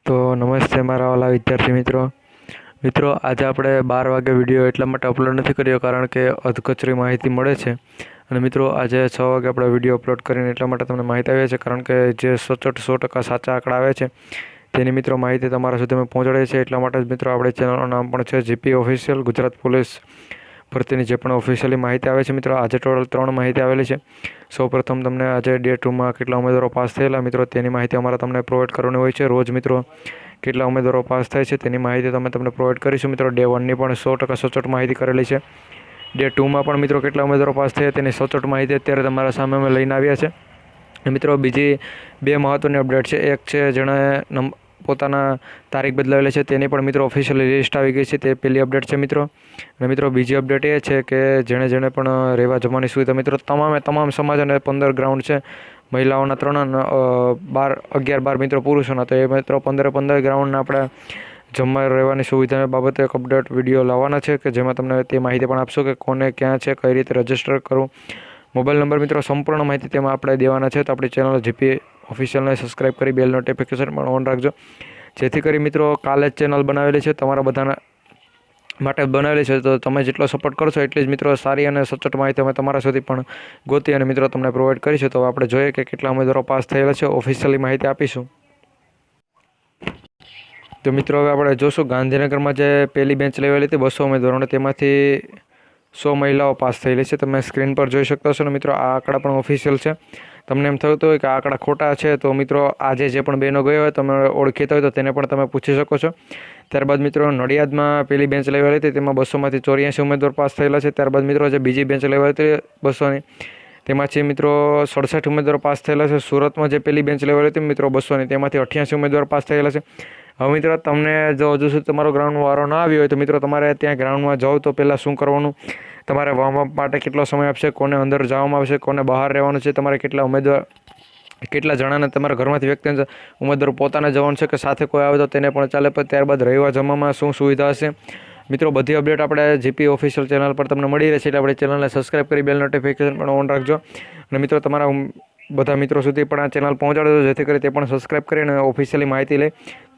તો નમસ્તે મારા વાલા વિદ્યાર્થી મિત્રો આજે આપણે 12 વાગે વિડીયો એટલા માટે અપલોડ નથી કર્યો કારણ કે અધકચરી માહિતી મળે છે અને મિત્રો આજે 6 વાગે આપણે વિડીયો અપલોડ કરીને એટલા માટે તમને માહિતી આવી છે કારણ કે જે સચોટ 100% સાચા આંકડા આવે છે તેની મિત્રો માહિતી તમારા સુધી અમે પહોંચાડીએ છીએ એટલા માટે જ મિત્રો આપણી ચેનલનું નામ પણ છે જીપી ઓફિશિયલ ગુજરાત પોલીસ ભરતીની જે પણ ઓફિશિયલી માહિતી આવે છે મિત્રો આજે ટોટલ 3 માહિતી આવેલી છે। સૌપ્રથમ તમને આજે ડે 2માં કેટલા ઉમેદવારો પાસ થયેલા મિત્રો તેની માહિતી અમારે તમને પ્રોવાઈડ કરવાની હોય છે। રોજ મિત્રો કેટલા ઉમેદવારો પાસ થાય છે તેની માહિતી તમને પ્રોવાઈડ કરીશું મિત્રો। ડે 1ની પણ 100% સચોટ માહિતી કરેલી છે। ડે 2માં પણ મિત્રો કેટલા ઉમેદવારો પાસ થયા તેની સચોટ માહિતી અત્યારે તમારા સામે અમે લઈને આવ્યા છે। મિત્રો બીજી 2 મહત્વની અપડેટ છે। એક છે જેણે પોતાના તારીખ બદલાવેલી છે તેની પણ મિત્રો ઓફિશિયલી લિસ્ટ આવી ગઈ છે, તે પહેલી અપડેટ છે મિત્રો। અને મિત્રો બીજી અપડેટ એ છે કે જેણે પણ રહેવા જમવાની સુવિધા મિત્રો તમામ સમાજ અને 15 ગ્રાઉન્ડ છે, મહિલાઓના 3 અને 11-12 મિત્રો પુરુષોના, તો એ મિત્રો 15 ગ્રાઉન્ડના આપણે જમવા રહેવાની સુવિધા બાબતે એક અપડેટ વિડીયો લાવવાના છે કે જેમાં તમને તે માહિતી પણ આપશો કે કોને ક્યાં છે, કઈ રીતે રજિસ્ટર કરવું, મોબાઈલ નંબર મિત્રો સંપૂર્ણ માહિતી તેમાં આપણે દેવાના છે। તો આપણી ચેનલ જીપી ઓફિશિયલને સબસ્ક્રાઈબ કરી બેલ નોટિફિકેશન પણ ઓન રાખજો જેથી કરી મિત્રો કાલે જ ચેનલ બનાવેલી છે તમારા બધાના માટે બનાવેલી છે, તો તમે જેટલો સપોર્ટ કરશો એટલી જ મિત્રો સારી અને સચોટ માહિતી અમે તમારા સુધી પણ ગોતી અને મિત્રો તમને પ્રોવાઈડ કરીશું। તો આપણે જોઈએ કે કેટલા ઉમેદવારો પાસ થયેલા છે, ઓફિશિયલી માહિતી આપીશું। તો મિત્રો હવે આપણે જોશું ગાંધીનગરમાં જે પહેલી બેન્ચ લેવાયેલી હતી 200 ઉમેદવારોને તેમાંથી 100 મહિલાઓ પાસ થયેલી છે, તમે સ્ક્રીન પર જોઈ શકતા હશો ને મિત્રો આ આંકડા પણ ઓફિશિયલ છે। તમને એમ થતું હોય કે આ આંકડા ખોટા છે તો મિત્રો આજે જે પણ બહેનો ગયો હોય તમે ઓળખીતા હોય તો તેને પણ તમે પૂછી શકો છો। ત્યારબાદ મિત્રો નડિયાદમાં પહેલી બેન્ચ લેવાયેલી હતી તેમાં 200માંથી 84 ઉમેદવાર પાસ થયેલા છે। ત્યારબાદ મિત્રો જે બીજી બેન્ચ લેવાયેલી હતી 200ની તેમાંથી મિત્રો 67 ઉમેદવાર પાસ થયેલા છે। સુરતમાં જે પહેલી બેન્ચ લેવાયેલી હતી મિત્રો 200ની તેમાંથી 88 ઉમેદવાર પાસ થયેલા છે। હવે મિત્રો તમને જો હજુ સુધી તમારો ગ્રાઉન્ડ વારો ના આવ્યો હોય તો મિત્રો તમારે ત્યાં ગ્રાઉન્ડમાં જાઓ તો પહેલાં શું કરવાનું, તમારે વોર્મઅપ માટે કેટલો સમય આપશે, કોને અંદર જવામાં આવશે, કોને બહાર રહેવાનું છે, તમારે કેટલા જણાને તમારા ઘરમાંથી વ્યક્તિને ઉમેદવાર પોતાને જવાનું છે કે સાથે કોઈ આવે તો તેને પણ ચાલે, પણ ત્યારબાદ રહેવા જમવામાં શું સુવિધા હશે મિત્રો બધી અપડેટ આપણે જીપી ઓફિશિયલ ચેનલ પર તમને મળી રહેશે, એટલે આપણે ચેનલને સબસ્ક્રાઈબ કરી બેલ નોટિફિકેશન પણ ઓન રાખજો અને મિત્રો તમારા બધા મિત્રો સુધી પણ આ ચેનલ પહોંચાડજો જેથી કરી તે પણ સબસ્ક્રાઈબ કરીને ઓફિશિયલી માહિતી લે।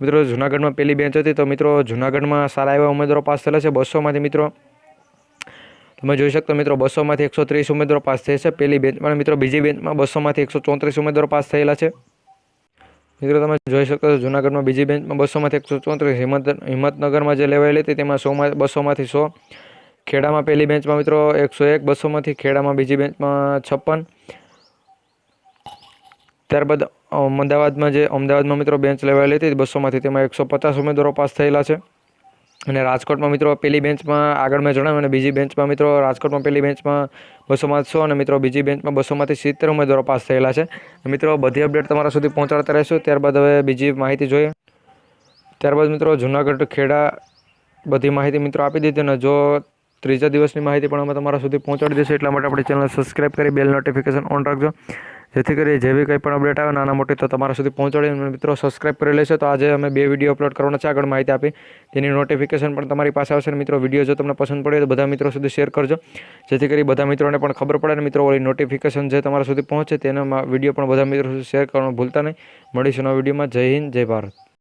મિત્રો જૂનાગઢમાં પહેલી બેન્ચ હતી તો મિત્રો જૂનાગઢમાં સારા એવા ઉમેદવારો પાસ થયેલા છે। 200માંથી મિત્રો તમે જોઈ શકતો મિત્રો 200માંથી 130 ઉમેદવારો પાસ થયા છે પહેલી બેન્ચમાં। મિત્રો બીજી બેન્ચમાં 200માંથી 134 ઉમેદવારો પાસ થયેલા છે। મિત્રો તમે જોઈ શકો છો જૂનાગઢમાં બીજી બેન્ચમાં 200માંથી 134, હિંમતનગરમાં જે લેવાયેલી હતી તેમાં 200માંથી 100, ખેડામાં પહેલી બેન્ચમાં મિત્રો 101, 200માંથી ખેડામાં બીજી બેન્ચમાં 56, ત્યારબાદ અમદાવાદમાં મિત્રો બેન્ચ લેવાયેલી હતી 200માંથી તેમાં 150 ઉમેદવારો પાસ થયેલા છે। અને રાજકોટમાં મિત્રો પહેલી બેન્ચમાં આગળ મેં જણાવ્યું અને બીજી બેન્ચમાં મિત્રો રાજકોટમાં પહેલી બેન્ચમાં 200માંથી 100 અને મિત્રો બીજી બેન્ચમાં 200માંથી 70 ઉમેદવારો પાસ થયેલા છે। મિત્રો બધી અપડેટ તમારા સુધી પહોંચાડતા રહીશું। ત્યારબાદ હવે બીજી માહિતી જોઈએ। ત્યારબાદ મિત્રો જૂનાગઢ ખેડા બધી માહિતી મિત્રો આપી દીધી અને જો ત્રીજા દિવસની માહિતી પણ અમે તમારા સુધી પહોંચાડી દઈશું, એટલા માટે આપણી ચેનલ સબસ્ક્રાઈબ કરી બેલ નોટિફિકેશન ઓન રાખજો જેથી કરી જે બી કંઈ પણ અપડેટ આવે નાના મોટી તો તમારા સુધી પહોંચાડી મિત્રો સબસ્ક્રાઈબ કરી લેશો। તો આજે અમે 2 વિડીયો અપલોડ કરવાના છે, આગળ માહિતી આપી તેની નોટિફિકેશન પણ તમારી પાસે આવશે। મિત્રો વિડીયો જો તમને પસંદ પડે તો બધા મિત્રો સુધી શેર કરજો જેથી કરી બધા મિત્રોને પણ ખબર પડે અને મિત્રો ઓલી નોટિફિકેશન જે તમારા સુધી પહોંચે તેના વિડીયો પણ બધા મિત્રો સુધી શેર કરવાનું ભૂલતા નહીં। મળીશું નવા વિડીયોમાં। જય હિન્દ, જય ભારત।